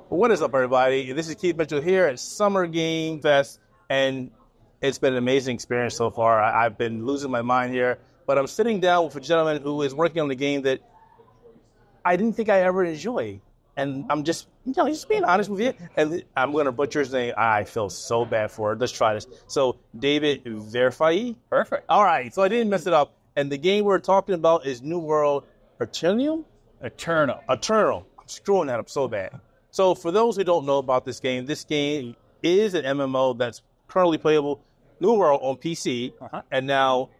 What is up, everybody? This is Keith Mitchell here at Summer Game Fest, and it's been an amazing experience so far. I've been losing my mind here, but I'm sitting down with a gentleman who is working on a game that I didn't think I ever enjoy. And I'm just being honest with you. And I'm going to butcher his name. I feel so bad for it. Let's try this. So, David Verfaillie. Perfect. All right. So I didn't mess it up. And the game we're talking about is New World Eternal. I'm screwing that up so bad. So for those who don't know about this game is an MMO that's currently playable, New World on PC. And now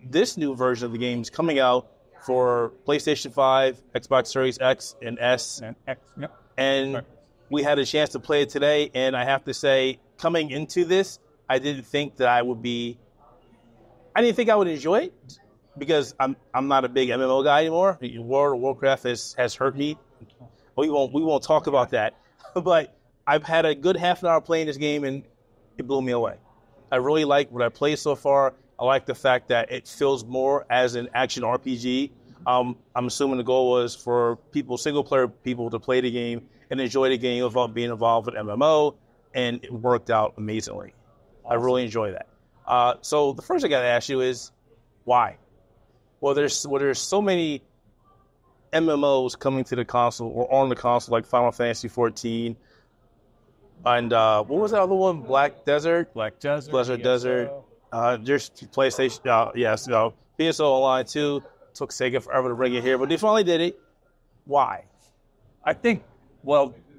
this new version of the game is coming out for PlayStation 5, Xbox Series X and S. And we had a chance to play it today, and I have to say, coming into this, I didn't think I would enjoy it because I'm not a big MMO guy anymore. World of Warcraft has hurt me. We won't talk about that. But I've had a good half an hour playing this game, and it blew me away. I really like what I played so far. I like the fact that it feels more as an action RPG. I'm assuming the goal was for single-player people to play the game and enjoy the game without being involved with MMO, and it worked out amazingly. Awesome. I really enjoy that. So the first thing I got to ask you is, why? Well, there's so many MMOs coming to the console or on the console, like Final Fantasy XIV, and what was that other one? Black Desert. Desert. There's PlayStation. PSO Online 2. Took Sega forever to bring it here, but they finally did it. Why? I think,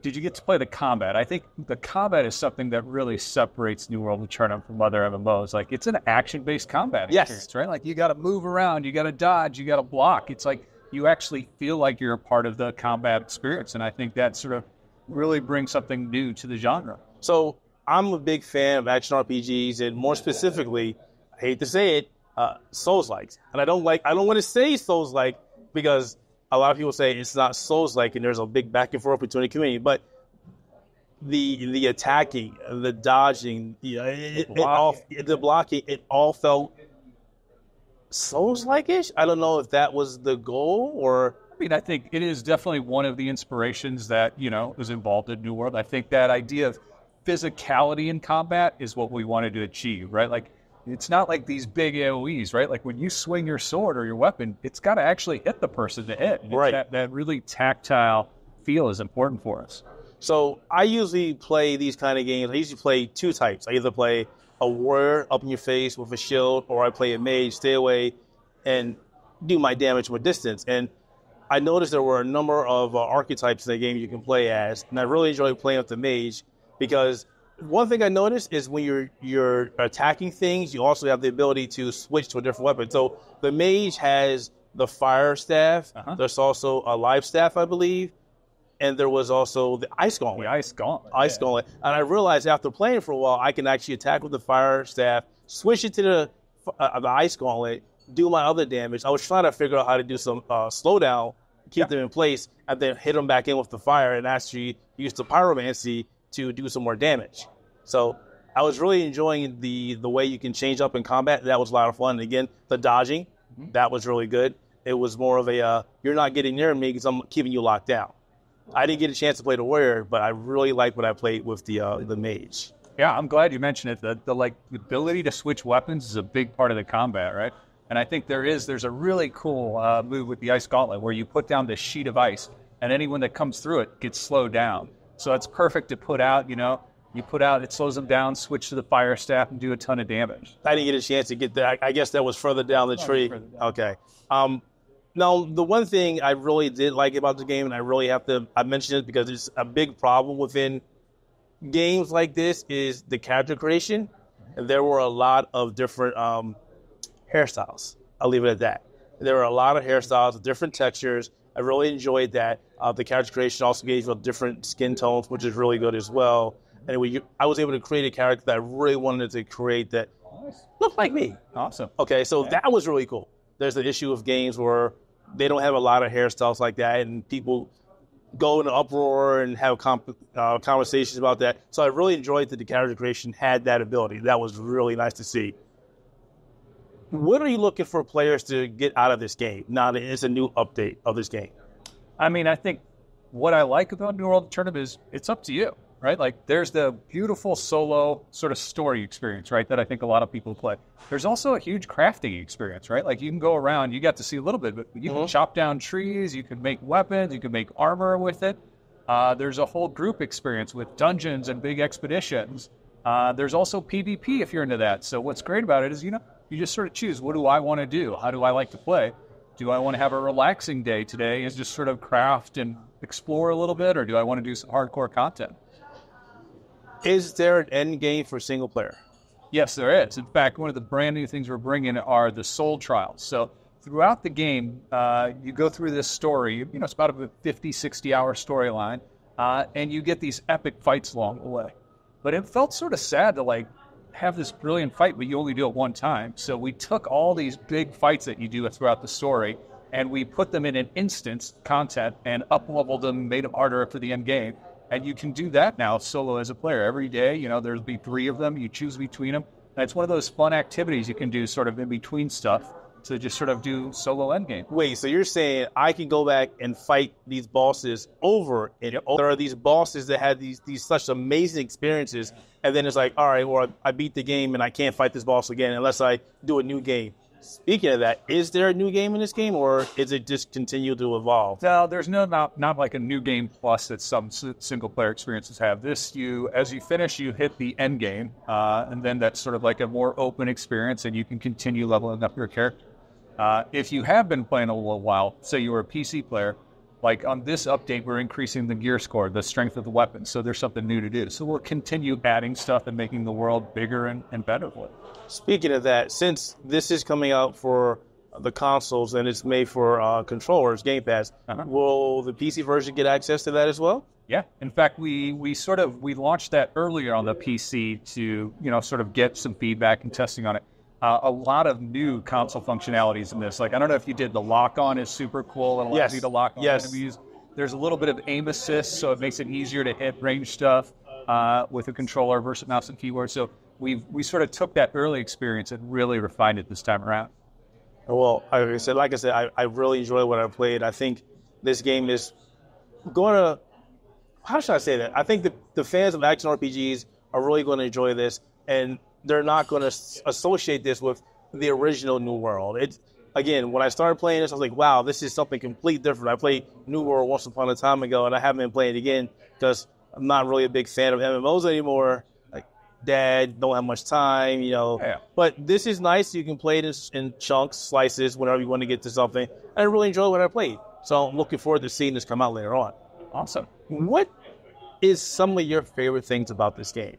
did you get to play the combat? I think the combat is something that really separates New World Eternal from other MMOs. Like, it's an action-based combat experience, right? Like, you got to move around, you got to dodge, you got to block. It's like you actually feel like you're a part of the combat experience, and I think that sort of really brings something new to the genre. So I'm a big fan of action RPGs, and more specifically, I hate to say it, Souls-likes. And I don't want to say Souls-like because a lot of people say it's not Souls-like, and there's a big back and forth between the community. But the attacking, the dodging, the blocking, it all felt Souls-like-ish. I don't know if that was the goal or. I mean, I think it is definitely one of the inspirations that, was involved in New World. I think that idea of physicality in combat is what we wanted to achieve, right? Like, it's not like these big AoEs, right? Like when you swing your sword or your weapon, it's got to actually hit the person to hit. Right. That really tactile feel is important for us. So I usually play these kind of games. I usually play two types. I either play a warrior up in your face with a shield, or I play a mage, stay away, and do my damage from a distance. And I noticed there were a number of archetypes in the game you can play as, and I really enjoy playing with the mage because one thing I noticed is when you're attacking things, you also have the ability to switch to a different weapon. So the mage has the fire staff. There's also a life staff, I believe, and there was also the ice gauntlet. Gauntlet. And I realized after playing for a while, I can actually attack with the fire staff, switch it to the ice gauntlet, do my other damage. I was trying to figure out how to do some slowdown, keep them in place, and then hit them back in with the fire and actually use the pyromancy to do some more damage. So I was really enjoying the way you can change up in combat. That was a lot of fun. And again, the dodging, that was really good. It was more of a, you're not getting near me because I'm keeping you locked down. I didn't get a chance to play the warrior, but I really liked what I played with the mage. Yeah, I'm glad you mentioned it. The ability to switch weapons is a big part of the combat, right? And I think there's a really cool move with the ice gauntlet where you put down this sheet of ice, and anyone that comes through it gets slowed down. So it's perfect to put out, you put out, it slows them down, switch to the fire staff, and do a ton of damage. I didn't get a chance to get that. I guess that was further down the tree. Okay. Now, the one thing I really did like about the game, and I mentioned it because it's a big problem within games like this, is the character creation. And there were a lot of different hairstyles. I'll leave it at that. There were a lot of hairstyles with different textures. I really enjoyed that. The character creation also gave you different skin tones, which is really good as well. Anyway, I was able to create a character that I really wanted to create that looked like me. Awesome. Okay, so that was really cool. There's an issue of games where they don't have a lot of hairstyles like that, and people go in an uproar and have conversations about that. So I really enjoyed that the character creation had that ability. That was really nice to see. What are you looking for players to get out of this game now that it's a new update of this game? I mean, I think what I like about New World Tournament is it's up to you, right? Like there's the beautiful solo sort of story experience, right? That I think a lot of people play. There's also a huge crafting experience, right? Like you can go around, you got to see a little bit, but you can chop down trees, you can make weapons, you can make armor with it. There's a whole group experience with dungeons and big expeditions. There's also PvP if you're into that. So what's great about it is, you just sort of choose, what do I want to do? How do I like to play? Do I want to have a relaxing day today and just sort of craft and explore a little bit, or do I want to do some hardcore content? Is there an end game for single player? Yes, there is. In fact, one of the brand new things we're bringing are the soul trials. So throughout the game, you go through this story. It's about a 50, 60-hour storyline, and you get these epic fights along the way. But it felt sort of sad to have this brilliant fight, but you only do it one time. So we took all these big fights that you do throughout the story, and we put them in an instance content and up-leveled them, made them harder for the end game. And you can do that now solo as a player. Every day, there'll be 3 of them. You choose between them. And it's one of those fun activities you can do sort of in between stuff to just sort of do solo endgame. Wait, so you're saying I can go back and fight these bosses over and over? There are these bosses that had these such amazing experiences, and then it's like, all right, well, I beat the game and I can't fight this boss again unless I do a new game. Speaking of that, is there a new game in this game, or is it just continue to evolve? No, there's not like a new game plus that some single-player experiences have. This, as you finish, you hit the end game, and then that's sort of like a more open experience, and you can continue leveling up your character. If you have been playing a little while, say you were a PC player, like on this update, we're increasing the gear score, the strength of the weapon, so there's something new to do. So we'll continue adding stuff and making the world bigger and better for it. Speaking of that, since this is coming out for the consoles and it's made for controllers, Game Pass, will the PC version get access to that as well? Yeah. In fact, we launched that earlier on the PC to, sort of get some feedback and testing on it. A lot of new console functionalities in this. Like, I don't know if you did, the lock-on is super cool. It allows you to lock on enemies. There's a little bit of aim assist, so it makes it easier to hit range stuff with a controller versus mouse and keyboard. So we sort of took that early experience and really refined it this time around. Well, like I said, I really enjoyed what I played. I think this game is going to, how should I say that? I think the fans of action RPGs are really going to enjoy this, and they're not going to associate this with the original New World. Again, when I started playing this, I was like, wow, this is something completely different. I played New World once upon a time ago, and I haven't been playing it again because I'm not really a big fan of MMOs anymore. Like, Dad, don't have much time, Yeah. But this is nice. You can play this in chunks, slices, whenever you want to get to something. I really enjoyed what I played. So I'm looking forward to seeing this come out later on. Awesome. What is some of your favorite things about this game?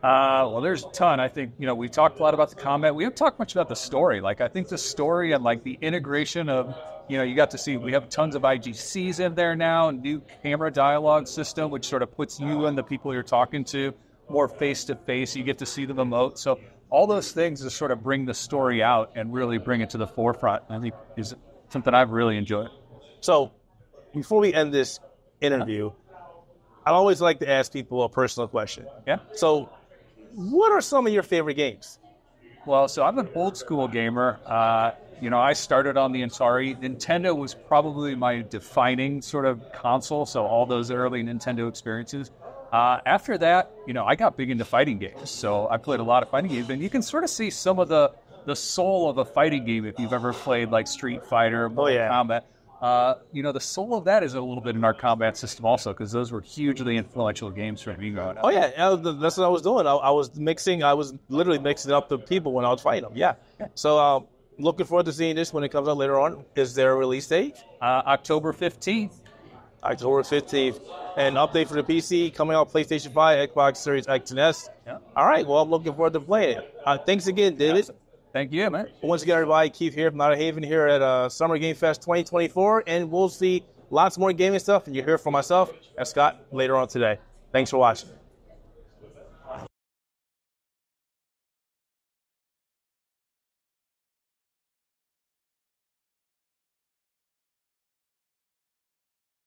Well, there's a ton. I think, we talked a lot about the combat. We haven't talked much about the story. Like, I think the story and, the integration of, you got to see, we have tons of IGCs in there now, new camera dialogue system, which sort of puts you and the people you're talking to more face-to-face. You get to see them emote. So all those things just sort of bring the story out and really bring it to the forefront. I think is something I've really enjoyed. So before we end this interview, I always like to ask people a personal question. Yeah. So what are some of your favorite games? Well, so I'm an old school gamer. I started on the Atari. Nintendo was probably my defining sort of console, so all those early Nintendo experiences. After that, I got big into fighting games, so I played a lot of fighting games, and you can sort of see some of the soul of a fighting game if you've ever played like Street Fighter, Mortal Kombat. The soul of that is a little bit in our combat system also, because those were hugely influential games for me growing up. Oh, yeah. That's what I was doing. I was literally mixing up the people when I was fighting them. Yeah. So looking forward to seeing this when it comes out later on. Is there a release date? October 15th. October 15th. An update for the PC coming out PlayStation 5, Xbox Series X and S. Yeah. All right. Well, I'm looking forward to playing it. Thanks again, David. Awesome. Thank you, man. Once again, everybody, Keith here from Outer Haven here at Summer Game Fest 2024, and we'll see lots more gaming stuff, and you'll hear from myself and Scott later on today. Thanks for watching.